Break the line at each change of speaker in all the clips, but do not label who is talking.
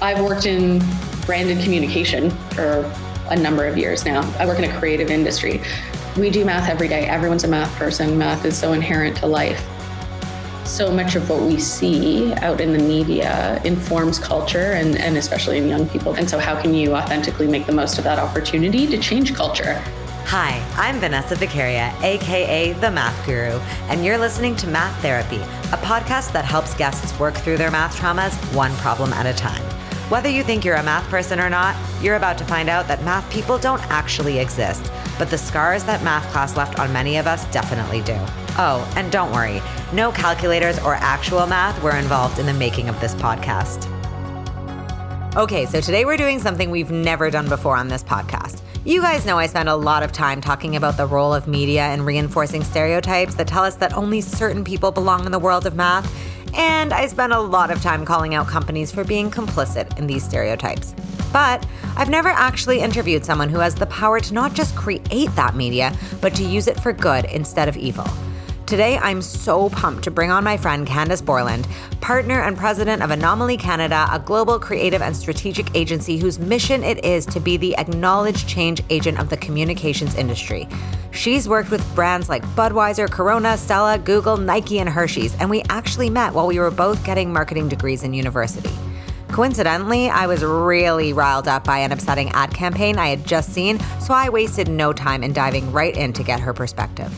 I've worked in branded communication for a number of years now. I work in a creative industry. We do math every day. Everyone's a math person. Math is so inherent to life. So much of what we see out in the media informs culture and especially in young people. And so how can you authentically make the most of that opportunity to change culture?
Hi, I'm Vanessa Vicaria, aka The Math Guru, and you're listening to Math Therapy, a podcast that helps guests work through their math traumas one problem at a time. Whether you think you're a math person or not, you're about to find out that math people don't actually exist, but the scars that math class left on many of us definitely do. Oh, and don't worry, no calculators or actual math were involved in the making of this podcast. Okay, so today we're doing something we've never done before on this podcast. You guys know I spend a lot of time talking about the role of media in reinforcing stereotypes that tell us that only certain people belong in the world of math. And I spend a lot of time calling out companies for being complicit in these stereotypes. But I've never actually interviewed someone who has the power to not just create that media, but to use it for good instead of evil. Today, I'm so pumped to bring on my friend Candace Borland, partner and president of Anomaly Canada, a global creative and strategic agency whose mission it is to be the acknowledged change agent of the communications industry. She's worked with brands like Budweiser, Corona, Stella, Google, Nike, and Hershey's, and we actually met while we were both getting marketing degrees in university. Coincidentally, I was really riled up by an upsetting ad campaign I had just seen, so I wasted no time in diving right in to get her perspective.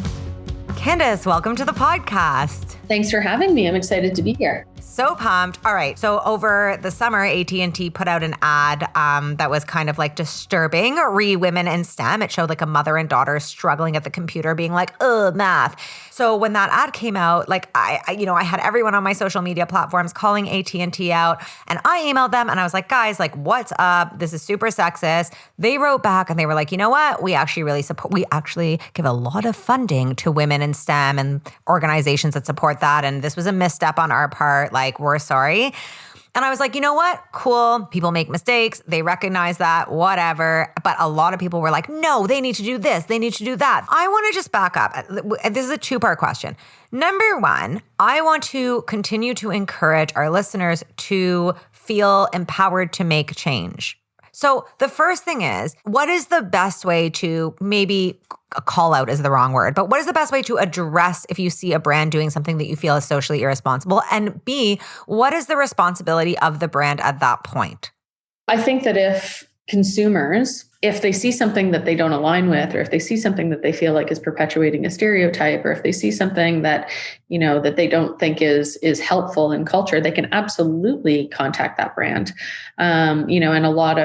Candace, welcome to the podcast.
Thanks for having me. I'm excited to be here.
So pumped. All right. So over the summer, AT&T put out an ad that was kind of like disturbing. Women in STEM. It showed like a mother and daughter struggling at the computer being like, math. So when that ad came out, like I had everyone on my social media platforms calling AT&T out, and I emailed them and I was like, guys, like, what's up? This is super sexist. They wrote back and they were like, you know what? We actually give a lot of funding to women in STEM and organizations that support that. And this was a misstep on our part. Like, we're sorry. And I was like, you know what? Cool. People make mistakes. They recognize that, whatever. But a lot of people were like, no, they need to do this. They need to do that. I want to just back up. This is a two-part question. Number one, I want to continue to encourage our listeners to feel empowered to make change. So the first thing is, what is the best way to maybe call out is the wrong word, but what is the best way to address if you see a brand doing something that you feel is socially irresponsible? And B, what is the responsibility of the brand at that point?
I think that if consumers, if they see something that they don't align with, or if they see something that they feel like is perpetuating a stereotype, or if they see something that, that they don't think is helpful in culture, they can absolutely contact that brand. And a lot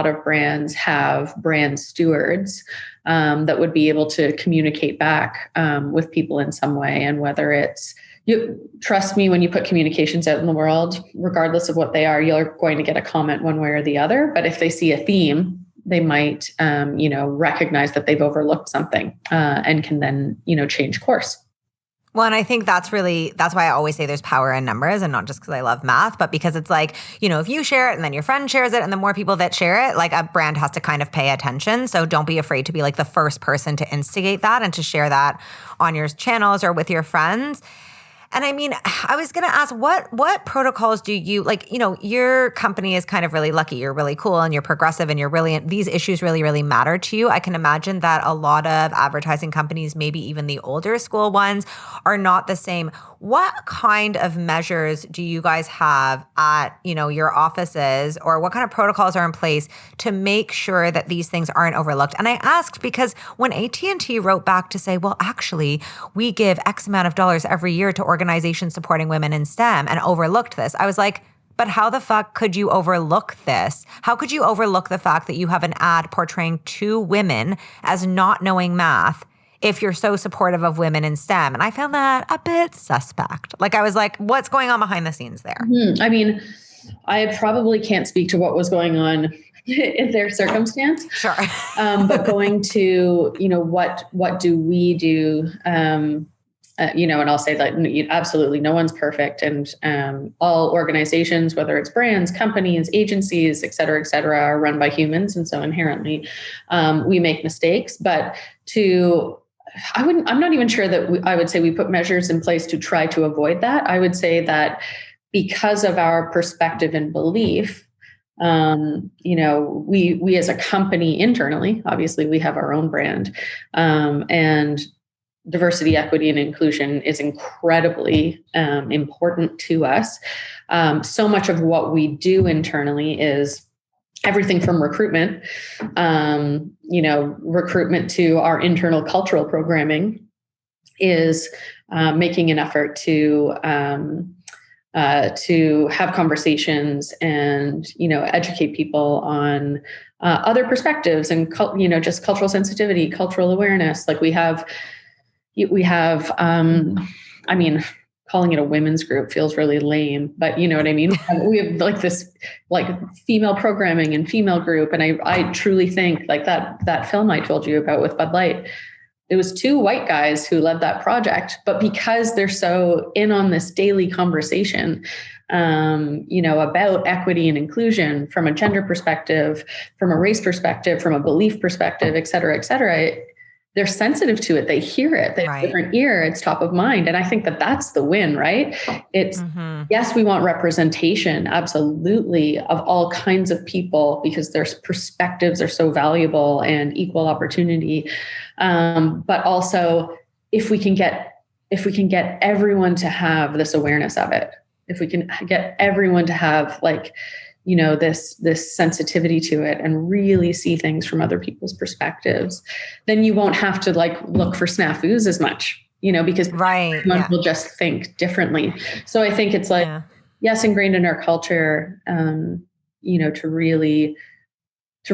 of brands have brand stewards that would be able to communicate back with people in some way. And whether it's, trust me, when you put communications out in the world, regardless of what they are, you're going to get a comment one way or the other. But if they see a theme, they might, recognize that they've overlooked something and can then, change course.
Well, and I think that's why I always say there's power in numbers, and not just because I love math, but because it's like, if you share it and then your friend shares it and the more people that share it, like a brand has to kind of pay attention. So don't be afraid to be like the first person to instigate that and to share that on your channels or with your friends. And I mean, I was going to ask, what protocols do you, your company is kind of really lucky. You're really cool and you're progressive and these issues really, really matter to you. I can imagine that a lot of advertising companies, maybe even the older school ones, are not the same. What kind of measures do you guys have at, your offices, or what kind of protocols are in place to make sure that these things aren't overlooked? And I asked because when AT&T wrote back to say, well, actually, we give X amount of dollars every year to organizations supporting women in STEM, and overlooked this, I was like, but how the fuck could you overlook this? How could you overlook the fact that you have an ad portraying two women as not knowing math if you're so supportive of women in STEM? And I found that a bit suspect. Like, I was like, what's going on behind the scenes there?
I mean, I probably can't speak to what was going on in their circumstance.
Sure.
But going to, what do we do? And I'll say that absolutely no one's perfect. And all organizations, whether it's brands, companies, agencies, et cetera, are run by humans. And so inherently we make mistakes. But I'm not even sure that I would say we put measures in place to try to avoid that. I would say that because of our perspective and belief We as a company internally, obviously we have our own brand, and diversity, equity, and inclusion is incredibly important to us. So much of what we do internally is everything from recruitment, recruitment to our internal cultural programming is making an effort to have conversations and, educate people on other perspectives and, just cultural sensitivity, cultural awareness. Like we have, calling it a women's group feels really lame, but you know what I mean? We have like this like female programming and female group. And I truly think like that film I told you about with Bud Light, it was 2 white guys who led that project, but because they're so in on this daily conversation, about equity and inclusion from a gender perspective, from a race perspective, from a belief perspective, et cetera, they're sensitive to it. They hear it. They have a different ear. It's top of mind. And I think that that's the win, right? It's, yes, we want representation, absolutely, of all kinds of people because their perspectives are so valuable and equal opportunity. But also if we can get everyone to have this awareness of it, if we can get everyone to have this sensitivity to it and really see things from other people's perspectives, then you won't have to look for snafus as much, because everyone will just think differently. So I think it's yes, ingrained in our culture, to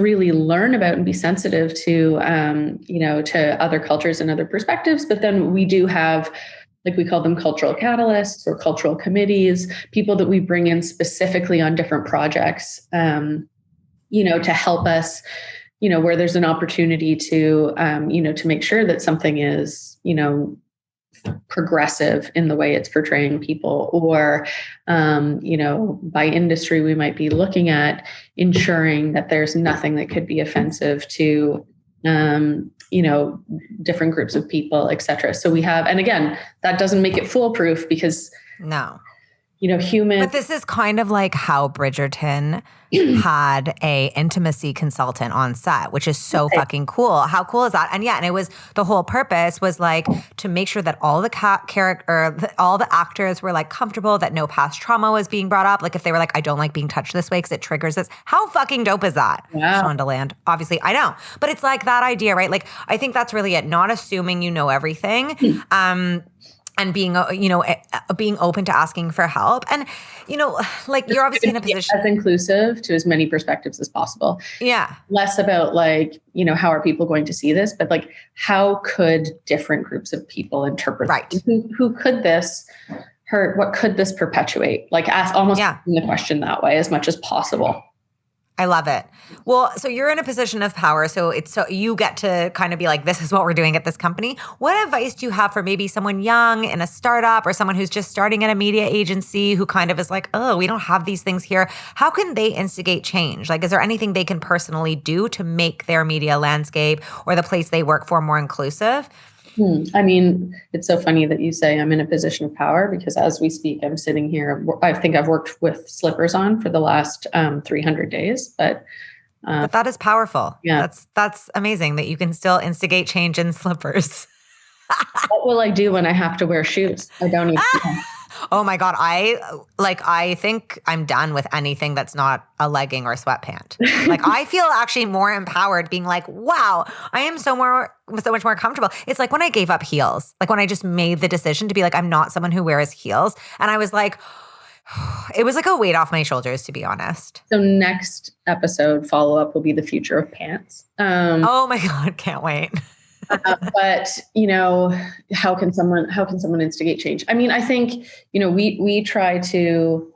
really learn about and be sensitive to, to other cultures and other perspectives. But then we do have, we call them cultural catalysts or cultural committees, people that we bring in specifically on different projects, to help us, where there's an opportunity to, to make sure that something is, progressive in the way it's portraying people, or, by industry, we might be looking at ensuring that there's nothing that could be offensive to, different groups of people, et cetera. So we have, and again, that doesn't make it foolproof because human.
But this is kind of like how Bridgerton had a intimacy consultant on set, which is so fucking cool. How cool is that? And and it was, the whole purpose was to make sure that all the all the actors were comfortable, that no past trauma was being brought up. If they were I don't like being touched this way because it triggers this. How fucking dope is that?
Wow.
Shondaland. Obviously, I know. But it's that idea, right? I think that's really it. Not assuming you know everything. And being open to asking for help. And, you're obviously in a position.
As inclusive to as many perspectives as possible.
Yeah.
Less about how are people going to see this, but how could different groups of people interpret it? Who could this hurt? What could this perpetuate? Ask almost the question that way as much as possible.
I love it. Well, so you're in a position of power. So you get to kind of be this is what we're doing at this company. What advice do you have for maybe someone young in a startup or someone who's just starting at a media agency who kind of is oh, we don't have these things here. How can they instigate change? Is there anything they can personally do to make their media landscape or the place they work for more inclusive?
I mean, it's so funny that you say I'm in a position of power because as we speak, I'm sitting here. I think I've worked with slippers on for the last 300 days, but
that is powerful.
Yeah.
That's amazing that you can still instigate change in slippers.
What will I do when I have to wear shoes? I don't even know.
Oh my God. I think I'm done with anything that's not a legging or a sweatpant. I feel actually more empowered being wow, I am so much more comfortable. It's when I gave up heels, when I just made the decision to be I'm not someone who wears heels. And I was it was a weight off my shoulders, to be honest.
So next episode follow-up will be the future of pants.
Oh my God. Can't wait.
But how can someone instigate change? I mean, I think we try to.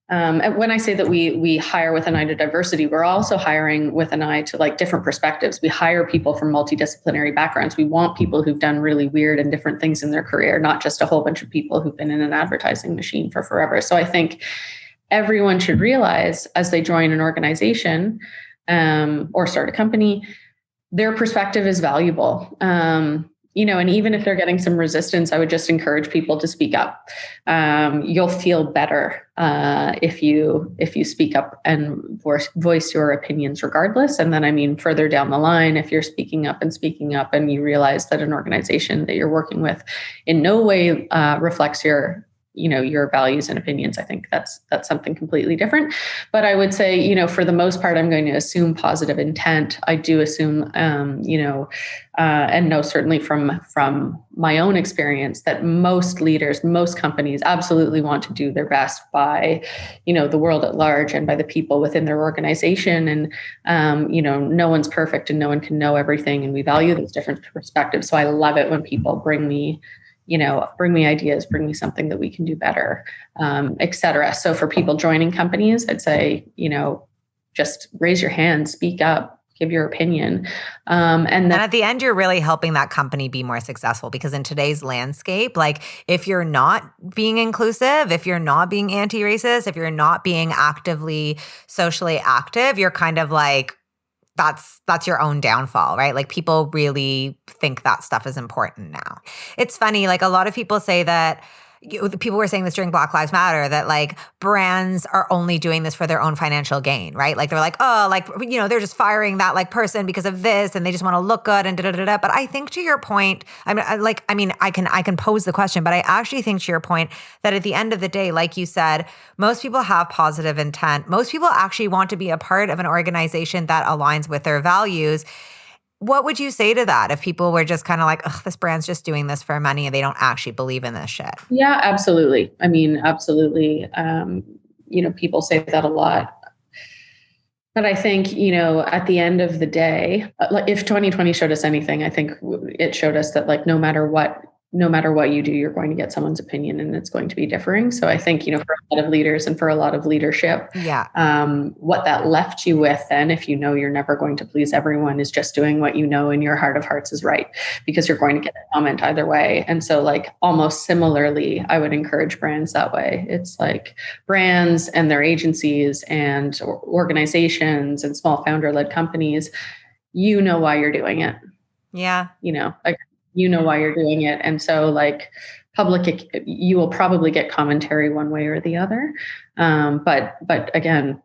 And when I say that we hire with an eye to diversity, we're also hiring with an eye to different perspectives. We hire people from multidisciplinary backgrounds. We want people who've done really weird and different things in their career, not just a whole bunch of people who've been in an advertising machine for forever. So I think everyone should realize as they join an organization or start a company, their perspective is valuable. and even if they're getting some resistance, I would just encourage people to speak up. You'll feel better if you speak up and voice your opinions regardless. And then, further down the line, if you're speaking up and you realize that an organization that you're working with in no way reflects your values and opinions, I think that's something completely different. But I would say, for the most part, I'm going to assume positive intent. I do assume, and know certainly from my own experience that most leaders, most companies absolutely want to do their best by, the world at large and by the people within their organization. And, no one's perfect and no one can know everything. And we value those different perspectives. So I love it when people bring me ideas, bring me something that we can do better, et cetera. So for people joining companies, I'd say, just raise your hand, speak up, give your opinion. And then
at the end, you're really helping that company be more successful, because in today's landscape, like if you're not being inclusive, if you're not being anti-racist, if you're not being actively socially active, you're kind of like, that's your own downfall, right? Like people really think that stuff is important now. It's funny, like a lot of people say that, people were saying this during Black Lives Matter, that like brands are only doing this for their own financial gain, right? Like they're like, oh, like, they're just firing that like person because of this and they just want to look good and da-da-da-da. But I think to your point, I can pose the question, but I actually think to your point that at the end of the day, like you said, most people have positive intent. Most people actually want to be a part of an organization that aligns with their values. What would you say to that if people were just kind of like, ugh, this brand's just doing this for money and they don't actually believe in this shit?
Yeah, absolutely. Absolutely. People say that a lot. But I think, at the end of the day, if 2020 showed us anything, I think it showed us that like, no matter what you do, you're going to get someone's opinion and it's going to be differing. So I think, for a lot of leaders and for a lot of leadership, what that left you with then, if you're never going to please everyone, is just doing what in your heart of hearts is right, because you're going to get a comment either way. And so like almost similarly, I would encourage brands that way. It's like brands and their agencies and organizations and small founder-led companies, why you're doing it.
Yeah.
Why you're doing it. And so like you will probably get commentary one way or the other. But again,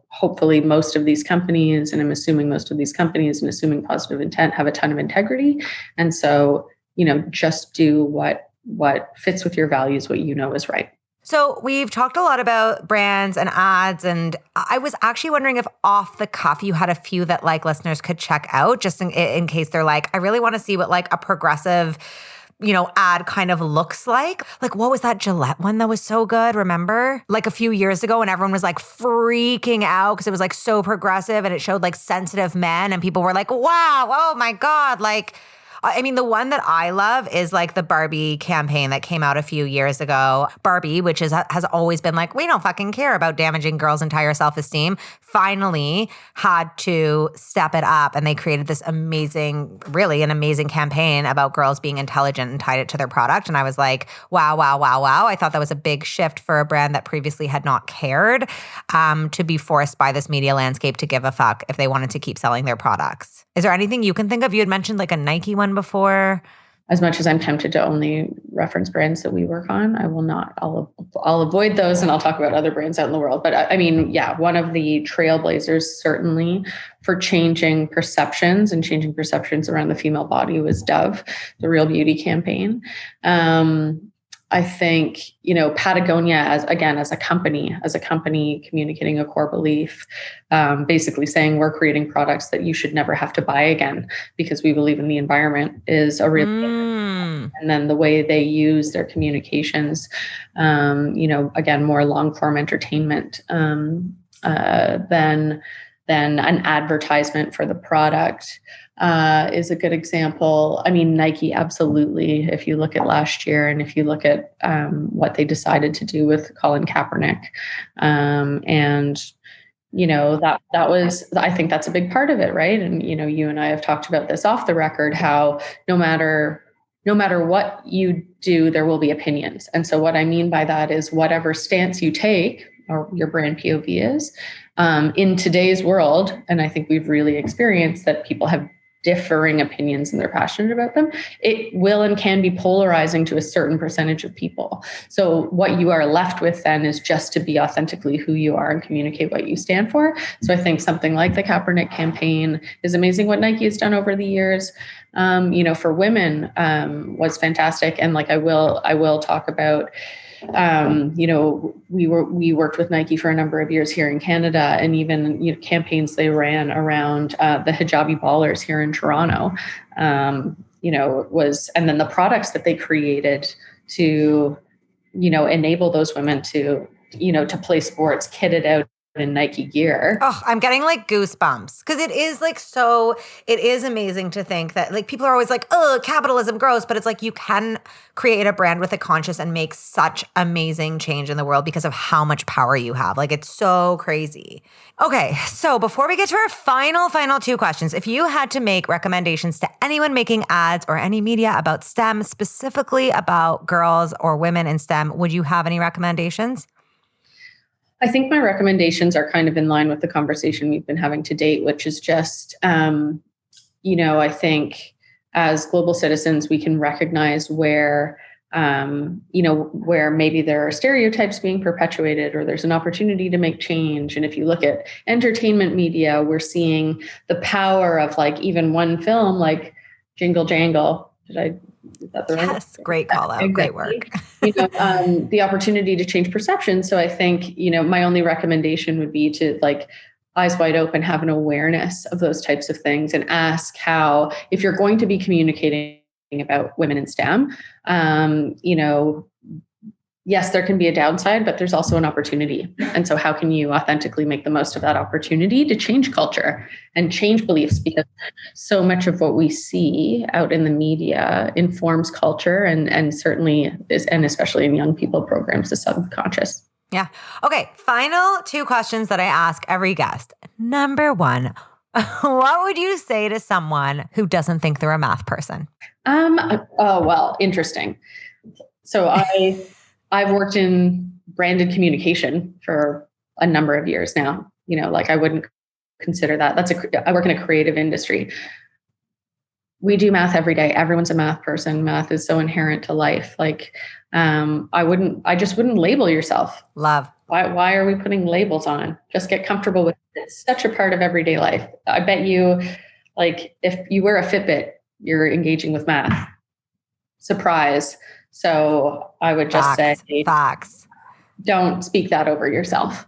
hopefully most of these companies, and I'm assuming most of these companies and assuming positive intent, have a ton of integrity. And so, just do what fits with your values, what is right.
So we've talked a lot about brands and ads, and I was actually wondering if off the cuff you had a few that like listeners could check out, just in case they're like, I really want to see what like a progressive, ad kind of looks like. Like what was that Gillette one that was so good? Remember? Like a few years ago when everyone was like freaking out because it was like so progressive and it showed like sensitive men and people were like, wow, oh my God, like... the one that I love is like the Barbie campaign that came out a few years ago. Barbie, which has always been like, we don't fucking care about damaging girls' entire self-esteem, finally had to step it up. And they created this an amazing campaign about girls being intelligent and tied it to their product. And I was like, wow, wow, wow, wow. I thought that was a big shift for a brand that previously had not cared to be forced by this media landscape to give a fuck if they wanted to keep selling their products. Is there anything you can think of? You had mentioned like a Nike one before.
As much as I'm tempted to only reference brands that we work on, I will not. I'll avoid those and I'll talk about other brands out in the world. But one of the trailblazers certainly for changing perceptions around the female body was Dove, the Real Beauty campaign. I think, Patagonia as a company communicating a core belief, basically saying we're creating products that you should never have to buy again because we believe in the environment is a real thing. And then the way they use their communications, again, more long form entertainment than an advertisement for the product. Is a good example. Nike, absolutely. If you look at last year and if you look at what they decided to do with Colin Kaepernick, that was, I think that's a big part of it, right? And, you and I have talked about this off the record, how no matter what you do, there will be opinions. And so what I mean by that is whatever stance you take or your brand POV is, in today's world, and I think we've really experienced that people have differing opinions and they're passionate about them, it will and can be polarizing to a certain percentage of people. So what you are left with then is just to be authentically who you are and communicate what you stand for. So I think something like the Kaepernick campaign is amazing. What Nike has done over the years, for women was fantastic. And like I will talk about we worked with Nike for a number of years here in Canada, and even campaigns they ran around the hijabi ballers here in Toronto. And then the products that they created to, enable those women to play sports kitted out in Nike gear.
Oh, I'm getting like goosebumps because it is amazing to think that like people are always like, oh, capitalism gross, but it's like you can create a brand with a conscience and make such amazing change in the world because of how much power you have. Like it's so crazy. Okay, so before we get to our final two questions, if you had to make recommendations to anyone making ads or any media about STEM, specifically about girls or women in STEM, would you have any recommendations?
I think my recommendations are kind of in line with the conversation we've been having to date, which is just, I think as global citizens, we can recognize where maybe there are stereotypes being perpetuated or there's an opportunity to make change. And if you look at entertainment media, we're seeing the power of like even one film like Jingle Jangle. Is that the right?
Yes, great call out. Great work.
The opportunity to change perception. So I think, my only recommendation would be to like eyes wide open, have an awareness of those types of things and ask how, if you're going to be communicating about women in STEM, yes, there can be a downside, but there's also an opportunity. And so how can you authentically make the most of that opportunity to change culture and change beliefs? Because so much of what we see out in the media informs culture and certainly is, and especially in young people programs, the subconscious.
Yeah. Okay. Final two questions that I ask every guest. Number one, what would you say to someone who doesn't think they're a math person?
Interesting. So I've worked in branded communication for a number of years now. I wouldn't consider that. I work in a creative industry. We do math every day. Everyone's a math person. Math is so inherent to life. I just wouldn't label yourself.
Love.
Why are we putting labels on? Just get comfortable with it. It's such a part of everyday life. I bet you, if you wear a Fitbit, you're engaging with math. Surprise. So I would just say,
facts.
Don't speak that over yourself.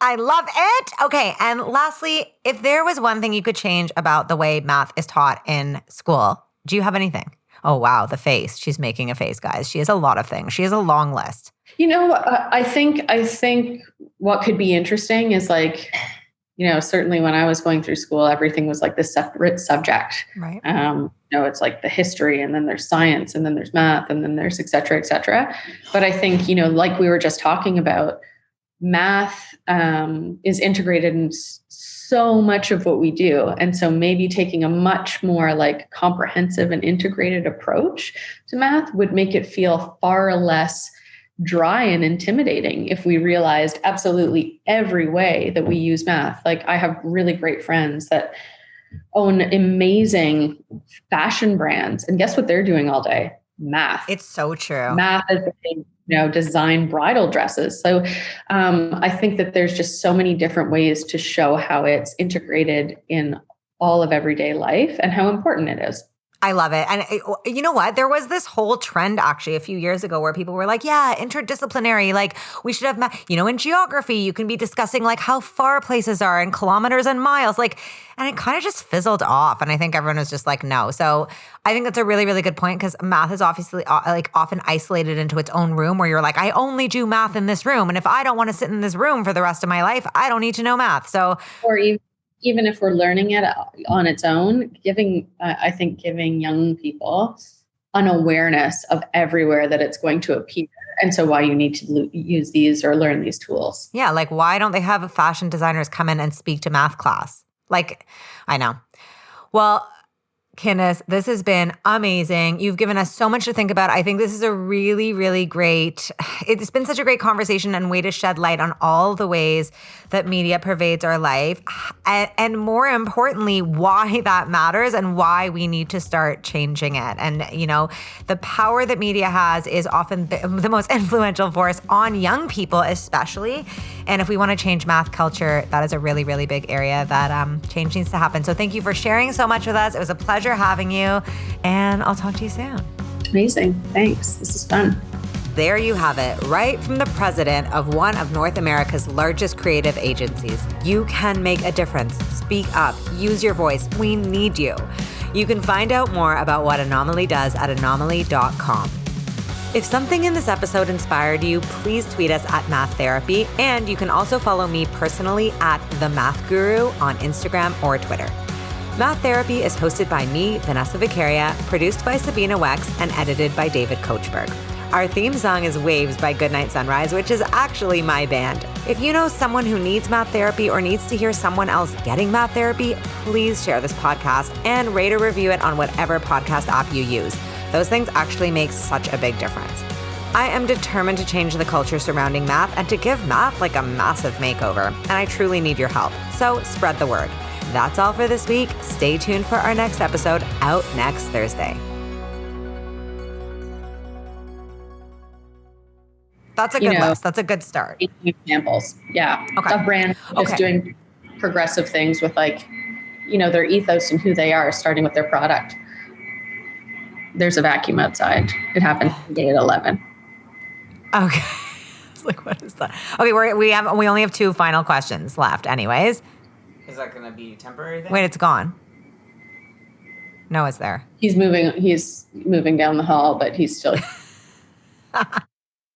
I love it. Okay. And lastly, if there was one thing you could change about the way math is taught in school, do you have anything? Oh, wow. The face. She's making a face, guys. She has a lot of things. She has a long list.
I think what could be interesting is certainly when I was going through school, everything was like this separate subject.
Right.
It's like the history and then there's science and then there's math and then there's et cetera, et cetera. But I think, like we were just talking about, math is integrated in so much of what we do. And so maybe taking a much more comprehensive and integrated approach to math would make it feel far less dry and intimidating if we realized absolutely every way that we use math. I have really great friends that own amazing fashion brands. And guess what they're doing all day? Math.
It's so true.
Math is design bridal dresses. So I think that there's just so many different ways to show how it's integrated in all of everyday life and how important it is.
I love it. And you know what? There was this whole trend actually a few years ago where people were like, yeah, interdisciplinary, we should have math. In geography, you can be discussing how far places are in kilometers and miles, and it kind of just fizzled off. And I think everyone was just like, no. So I think that's a really, really good point because math is obviously often isolated into its own room where you're like, I only do math in this room. And if I don't want to sit in this room for the rest of my life, I don't need to know math. So,
or even if we're learning it on its own, giving young people an awareness of everywhere that it's going to appear. And so why you need to use these or learn these tools.
Yeah. Why don't they have fashion designers come in and speak to math class? I know. Well, Candace, this has been amazing. You've given us so much to think about. I think this is a really, really great, it's been such a great conversation and way to shed light on all the ways that media pervades our life. And more importantly, why that matters and why we need to start changing it. And, you know, the power that media has is often the most influential force on young people, especially. And if we want to change math culture, that is a really, really big area that change needs to happen. So thank you for sharing so much with us. It was a pleasure having you, and I'll talk to you soon.
Amazing. Thanks. This is fun.
There you have it, right from the president of one of North America's largest creative agencies. You can make a difference. Speak up. Use your voice. We need you. You can find out more about what Anomaly does at anomaly.com. If something in this episode inspired you, please tweet us at Math Therapy, and you can also follow me personally at The Math Guru on Instagram or Twitter. Math Therapy is hosted by me, Vanessa Vicaria, produced by Sabina Wex, and edited by David Kochberg. Our theme song is Waves by Goodnight Sunrise, which is actually my band. If you know someone who needs math therapy or needs to hear someone else getting math therapy, please share this podcast and rate or review it on whatever podcast app you use. Those things actually make such a big difference. I am determined to change the culture surrounding math and to give math like a massive makeover, and I truly need your help. So spread the word. That's all for this week. Stay tuned for our next episode out next Thursday. That's a good list. That's a good start.
Examples. Yeah.
Okay.
A brand just doing progressive things with, like, you know, their ethos and who they are, starting with their product. There's a vacuum outside. It happened today at 11.
Okay. I was like, what is that? Okay, we only have 2 final questions left anyways.
Is that going to be temporary then?
Wait, it's gone. No, it's there.
He's moving down the hall, but he's still